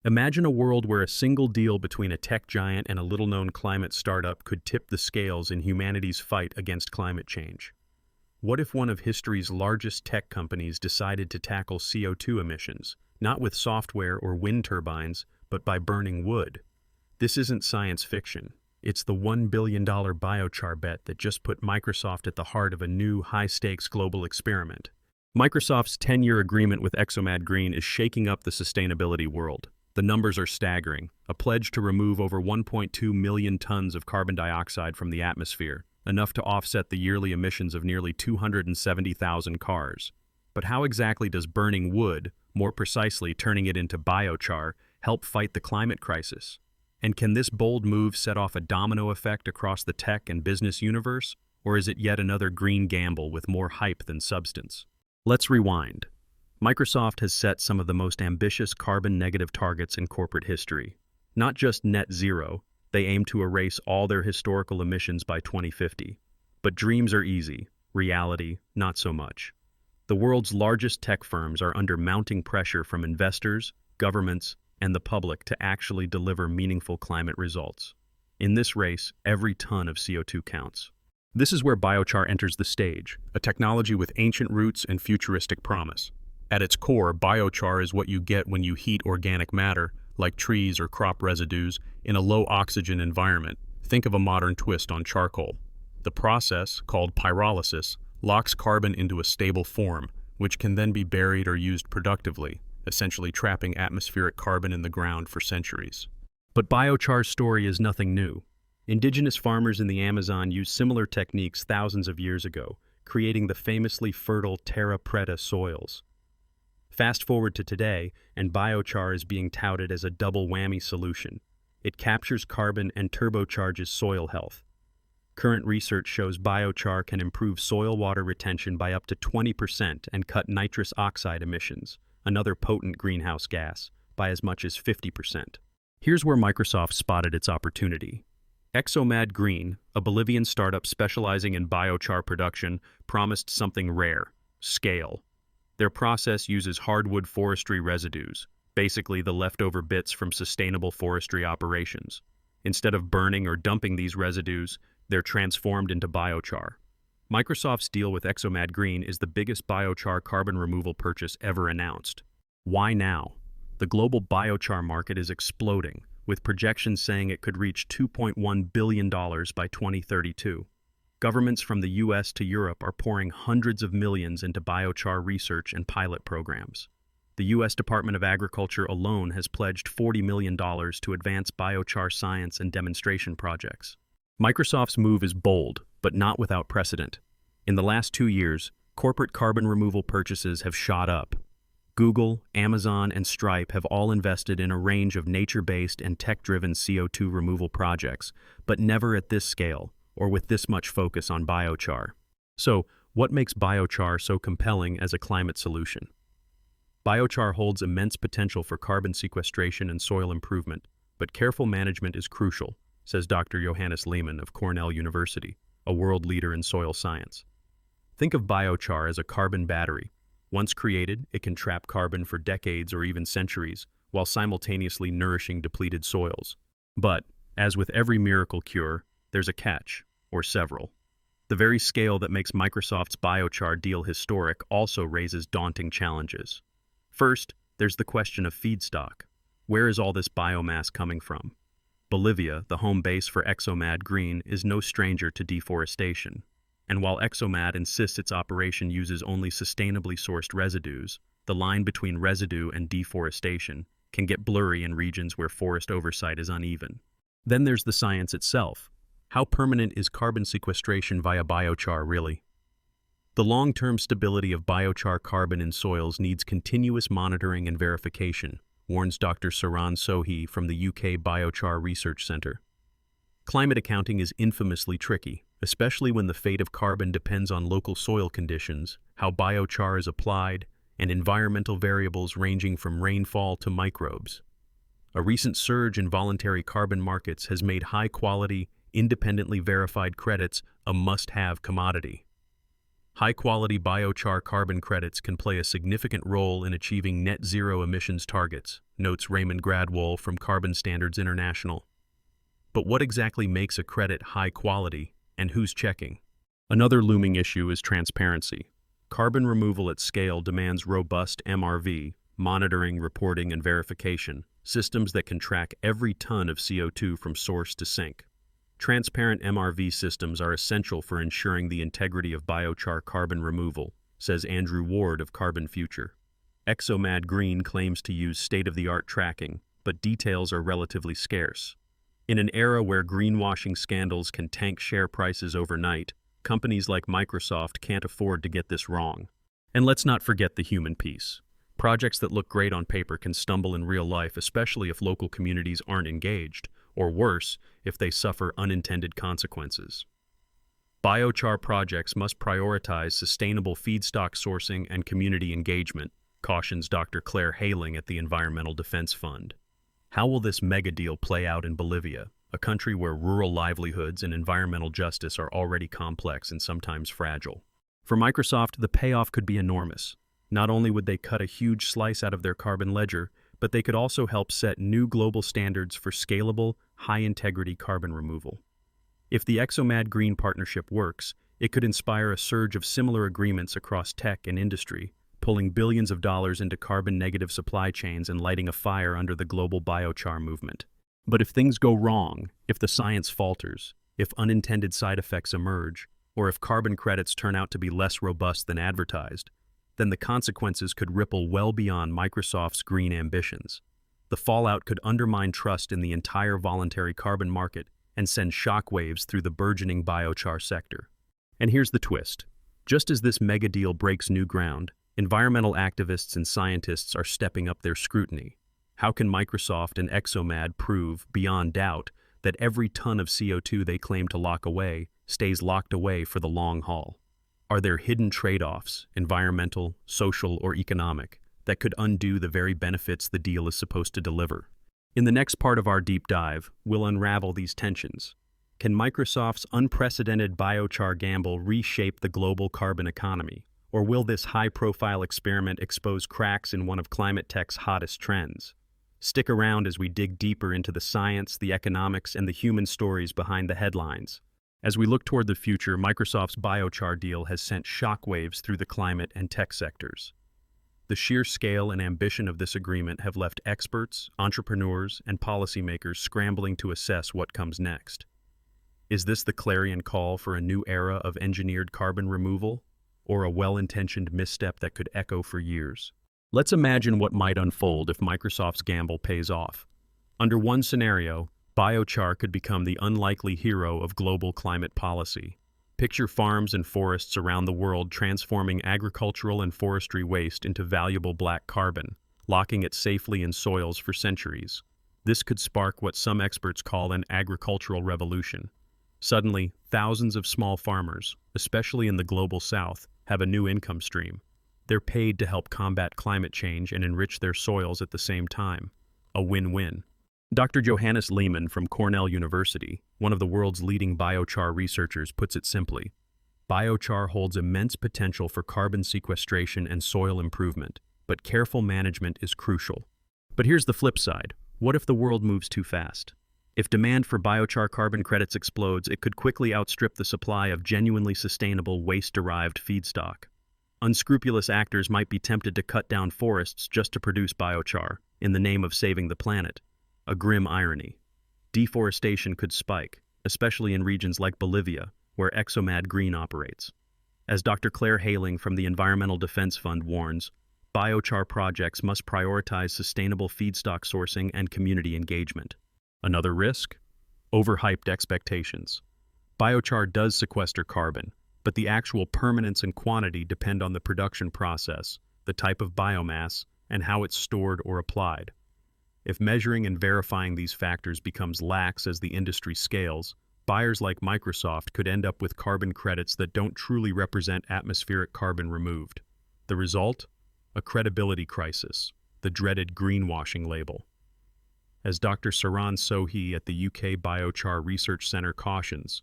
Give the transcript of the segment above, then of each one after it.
Imagine a world where a single deal between a tech giant and a little-known climate startup could tip the scales in humanity's fight against climate change. What if one of history's largest tech companies decided to tackle CO2 emissions, not with software or wind turbines, but by burning wood? This isn't science fiction. It's the $1 billion biochar bet that just put Microsoft at the heart of a new, high-stakes global experiment. Microsoft's 10-year agreement with Exomad Green is shaking up the sustainability world. The numbers are staggering, a pledge to remove over 1.2 million tons of carbon dioxide from the atmosphere, enough to offset the yearly emissions of nearly 270,000 cars. But how exactly does burning wood, more precisely turning it into biochar, help fight the climate crisis? And can this bold move set off a domino effect across the tech and business universe, or is it yet another green gamble with more hype than substance? Let's rewind. Microsoft has set some of the most ambitious carbon-negative targets in corporate history. Not just net zero, they aim to erase all their historical emissions by 2050. But dreams are easy, reality, not so much. The world's largest tech firms are under mounting pressure from investors, governments, and the public to actually deliver meaningful climate results. In this race, every ton of CO2 counts. This is where biochar enters the stage, a technology with ancient roots and futuristic promise. At its core, biochar is what you get when you heat organic matter, like trees or crop residues, in a low-oxygen environment. Think of a modern twist on charcoal. The process, called pyrolysis, locks carbon into a stable form, which can then be buried or used productively, essentially trapping atmospheric carbon in the ground for centuries. But biochar's story is nothing new. Indigenous farmers in the Amazon used similar techniques thousands of years ago, creating the famously fertile terra preta soils. Fast forward to today, and biochar is being touted as a double whammy solution. It captures carbon and turbocharges soil health. Current research shows biochar can improve soil water retention by up to 20% and cut nitrous oxide emissions, another potent greenhouse gas, by as much as 50%. Here's where Microsoft spotted its opportunity. Exomad Green, a Bolivian startup specializing in biochar production, promised something rare: scale. Their process uses hardwood forestry residues, basically the leftover bits from sustainable forestry operations. Instead of burning or dumping these residues, they're transformed into biochar. Microsoft's deal with Exomad Green is the biggest biochar carbon removal purchase ever announced. Why now? The global biochar market is exploding, with projections saying it could reach $2.1 billion by 2032. Governments from the US to Europe are pouring hundreds of millions into biochar research and pilot programs. The US Department of Agriculture alone has pledged $40 million to advance biochar science and demonstration projects. Microsoft's move is bold, but not without precedent. In the last 2 years, corporate carbon removal purchases have shot up. Google, Amazon, and Stripe have all invested in a range of nature-based and tech-driven CO2 removal projects, but never at this scale, or with this much focus on biochar. So, what makes biochar so compelling as a climate solution? Biochar holds immense potential for carbon sequestration and soil improvement, but careful management is crucial, says Dr. Johannes Lehmann of Cornell University, a world leader in soil science. Think of biochar as a carbon battery. Once created, it can trap carbon for decades or even centuries, while simultaneously nourishing depleted soils. But, as with every miracle cure, there's a catch, or several. The very scale that makes Microsoft's biochar deal historic also raises daunting challenges. First, there's the question of feedstock. Where is all this biomass coming from? Bolivia, the home base for Exomad Green, is no stranger to deforestation. And while Exomad insists its operation uses only sustainably sourced residues, the line between residue and deforestation can get blurry in regions where forest oversight is uneven. Then there's the science itself. How permanent is carbon sequestration via biochar really? The long-term stability of biochar carbon in soils needs continuous monitoring and verification, warns Dr. Saran Sohi from the UK Biochar Research Centre. Climate accounting is infamously tricky, especially when the fate of carbon depends on local soil conditions, how biochar is applied, and environmental variables ranging from rainfall to microbes. A recent surge in voluntary carbon markets has made high-quality, independently verified credits a must-have commodity. High-quality biochar carbon credits can play a significant role in achieving net zero emissions targets, notes Raymond Gradwohl from Carbon Standards International. But what exactly makes a credit high quality, and who's checking? Another looming issue is transparency. Carbon removal at scale demands robust MRV, monitoring, reporting, and verification, systems that can track every ton of CO2 from source to sink. Transparent MRV systems are essential for ensuring the integrity of biochar carbon removal, says Andrew Ward of Carbon Future. Exomad Green claims to use state-of-the-art tracking, but details are relatively scarce. In an era where greenwashing scandals can tank share prices overnight, companies like Microsoft can't afford to get this wrong. And let's not forget the human piece. Projects that look great on paper can stumble in real life, especially if local communities aren't engaged, or worse, if they suffer unintended consequences. Biochar projects must prioritize sustainable feedstock sourcing and community engagement, cautions Dr. Claire Haling at the Environmental Defense Fund. How will this mega deal play out in Bolivia, a country where rural livelihoods and environmental justice are already complex and sometimes fragile? For Microsoft, the payoff could be enormous. Not only would they cut a huge slice out of their carbon ledger, but they could also help set new global standards for scalable, high-integrity carbon removal. If the Exomad Green partnership works, it could inspire a surge of similar agreements across tech and industry, pulling billions of dollars into carbon-negative supply chains and lighting a fire under the global biochar movement. But if things go wrong, if the science falters, if unintended side effects emerge, or if carbon credits turn out to be less robust than advertised, then the consequences could ripple well beyond Microsoft's green ambitions. The fallout could undermine trust in the entire voluntary carbon market and send shockwaves through the burgeoning biochar sector. And here's the twist. Just as this mega deal breaks new ground, environmental activists and scientists are stepping up their scrutiny. How can Microsoft and Exomad prove, beyond doubt, that every ton of CO2 they claim to lock away stays locked away for the long haul? Are there hidden trade-offs, environmental, social, or economic, that could undo the very benefits the deal is supposed to deliver? In the next part of our deep dive, we'll unravel these tensions. Can Microsoft's unprecedented biochar gamble reshape the global carbon economy? Or will this high-profile experiment expose cracks in one of climate tech's hottest trends? Stick around as we dig deeper into the science, the economics, and the human stories behind the headlines. As we look toward the future, Microsoft's biochar deal has sent shockwaves through the climate and tech sectors. The sheer scale and ambition of this agreement have left experts, entrepreneurs, and policymakers scrambling to assess what comes next. Is this the clarion call for a new era of engineered carbon removal, or a well-intentioned misstep that could echo for years? Let's imagine what might unfold if Microsoft's gamble pays off. Under one scenario, biochar could become the unlikely hero of global climate policy. Picture farms and forests around the world transforming agricultural and forestry waste into valuable black carbon, locking it safely in soils for centuries. This could spark what some experts call an agricultural revolution. Suddenly, thousands of small farmers, especially in the global south, have a new income stream. They're paid to help combat climate change and enrich their soils at the same time. A win-win. Dr. Johannes Lehmann from Cornell University, one of the world's leading biochar researchers, puts it simply. Biochar holds immense potential for carbon sequestration and soil improvement, but careful management is crucial. But here's the flip side. What if the world moves too fast? If demand for biochar carbon credits explodes, it could quickly outstrip the supply of genuinely sustainable waste-derived feedstock. Unscrupulous actors might be tempted to cut down forests just to produce biochar, in the name of saving the planet. A grim irony. Deforestation could spike, especially in regions like Bolivia, where Exomad Green operates. As Dr. Claire Haling from the Environmental Defense Fund warns, biochar projects must prioritize sustainable feedstock sourcing and community engagement. Another risk? Overhyped expectations. Biochar does sequester carbon, but the actual permanence and quantity depend on the production process, the type of biomass, and how it's stored or applied. If measuring and verifying these factors becomes lax as the industry scales, buyers like Microsoft could end up with carbon credits that don't truly represent atmospheric carbon removed. The result? A credibility crisis, the dreaded greenwashing label. As Dr. Saran Sohi at the UK Biochar Research Centre cautions,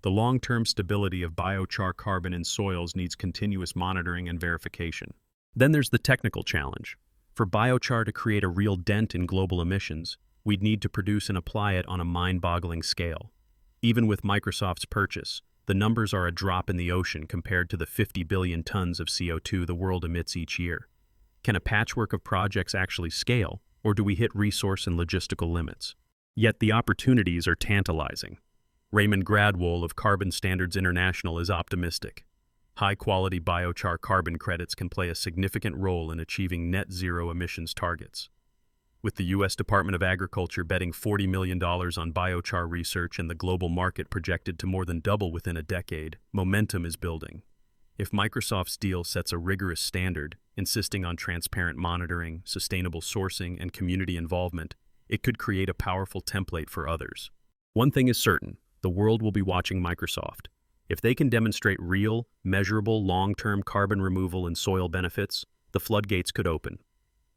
The long-term stability of biochar carbon in soils needs continuous monitoring and verification. Then there's the technical challenge. For biochar to create a real dent in global emissions, we'd need to produce and apply it on a mind-boggling scale. Even with Microsoft's purchase, the numbers are a drop in the ocean compared to the 50 billion tons of CO2 the world emits each year. Can a patchwork of projects actually scale, or do we hit resource and logistical limits? Yet the opportunities are tantalizing. Raymond Gradwohl of Carbon Standards International is optimistic. High-quality biochar carbon credits can play a significant role in achieving net zero emissions targets. With the U.S. Department of Agriculture betting $40 million on biochar research and the global market projected to more than double within a decade, momentum is building. If Microsoft's deal sets a rigorous standard, insisting on transparent monitoring, sustainable sourcing, and community involvement, it could create a powerful template for others. One thing is certain, the world will be watching Microsoft. If they can demonstrate real, measurable, long-term carbon removal and soil benefits, the floodgates could open.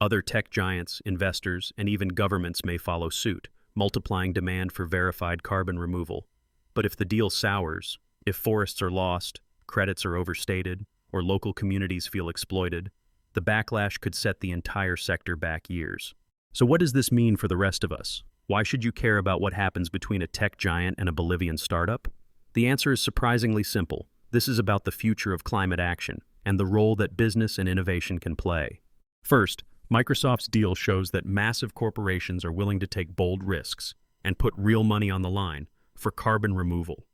Other tech giants, investors, and even governments may follow suit, multiplying demand for verified carbon removal. But if the deal sours, if forests are lost, credits are overstated, or local communities feel exploited, the backlash could set the entire sector back years. So what does this mean for the rest of us? Why should you care about what happens between a tech giant and a Bolivian startup? The answer is surprisingly simple. This is about the future of climate action and the role that business and innovation can play. First, Microsoft's deal shows that massive corporations are willing to take bold risks and put real money on the line for carbon removal.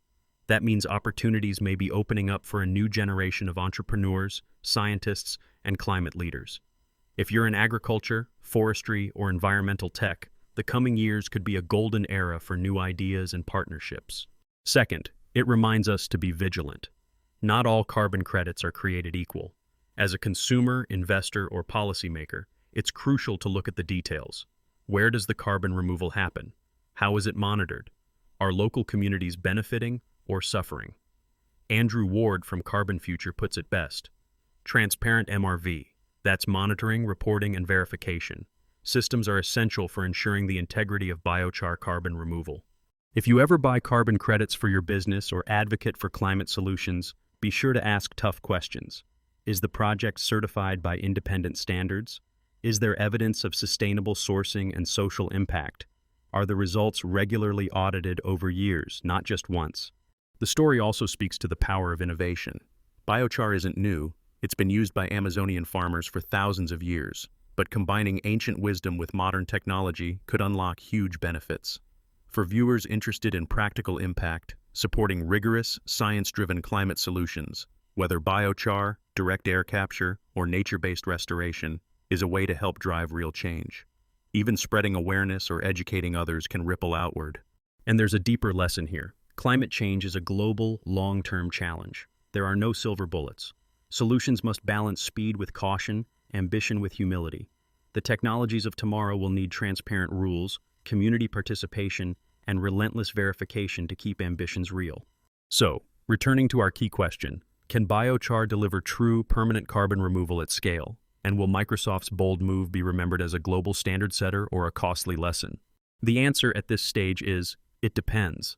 That means opportunities may be opening up for a new generation of entrepreneurs, scientists, and climate leaders. If you're in agriculture, forestry, or environmental tech, the coming years could be a golden era for new ideas and partnerships. Second, it reminds us to be vigilant. Not all carbon credits are created equal. As a consumer, investor, or policymaker, it's crucial to look at the details. Where does the carbon removal happen? How is it monitored? Are local communities benefiting or suffering? Andrew Ward from Carbon Future puts it best. Transparent MRV. That's monitoring, reporting, and verification. Systems are essential for ensuring the integrity of biochar carbon removal. If you ever buy carbon credits for your business or advocate for climate solutions, be sure to ask tough questions. Is the project certified by independent standards? Is there evidence of sustainable sourcing and social impact? Are the results regularly audited over years, not just once? The story also speaks to the power of innovation. Biochar isn't new. It's been used by Amazonian farmers for thousands of years. But combining ancient wisdom with modern technology could unlock huge benefits. For viewers interested in practical impact, supporting rigorous, science-driven climate solutions, whether biochar, direct air capture, or nature-based restoration, is a way to help drive real change. Even spreading awareness or educating others can ripple outward. And there's a deeper lesson here. Climate change is a global, long-term challenge. There are no silver bullets. Solutions must balance speed with caution, ambition with humility. The technologies of tomorrow will need transparent rules, community participation, and relentless verification to keep ambitions real. So, returning to our key question, can biochar deliver true permanent carbon removal at scale? And will Microsoft's bold move be remembered as a global standard setter or a costly lesson? The answer at this stage is, it depends.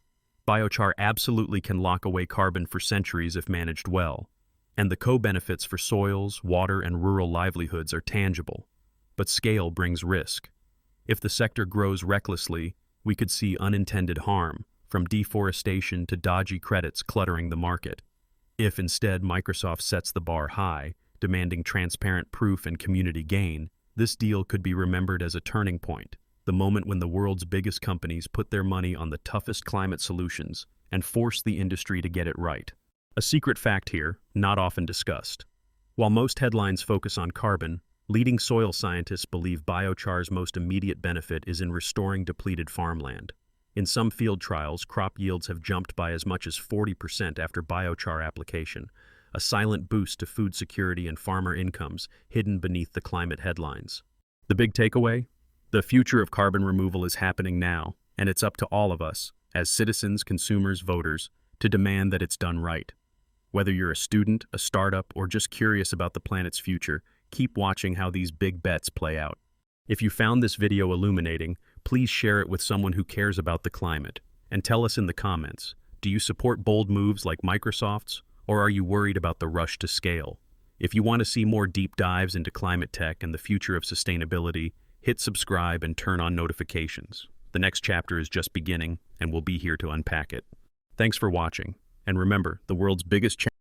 Biochar absolutely can lock away carbon for centuries if managed well. And the co-benefits for soils, water, and rural livelihoods are tangible. But scale brings risk. If the sector grows recklessly, we could see unintended harm, from deforestation to dodgy credits cluttering the market. If instead Microsoft sets the bar high, demanding transparent proof and community gain, this deal could be remembered as a turning point, the moment when the world's biggest companies put their money on the toughest climate solutions and force the industry to get it right. A secret fact here, not often discussed. While most headlines focus on carbon, leading soil scientists believe biochar's most immediate benefit is in restoring depleted farmland. In some field trials, crop yields have jumped by as much as 40% after biochar application, a silent boost to food security and farmer incomes hidden beneath the climate headlines. The big takeaway? The future of carbon removal is happening now, and it's up to all of us, as citizens, consumers, voters, to demand that it's done right. Whether you're a student, a startup, or just curious about the planet's future, keep watching how these big bets play out. If you found this video illuminating, please share it with someone who cares about the climate, and tell us in the comments, Do you support bold moves like Microsoft's, or are you worried about the rush to scale? If you want to see more deep dives into climate tech and the future of sustainability, hit subscribe and turn on notifications. The next chapter is just beginning, and we'll be here to unpack it. Thanks for watching, and remember, the world's biggest challenge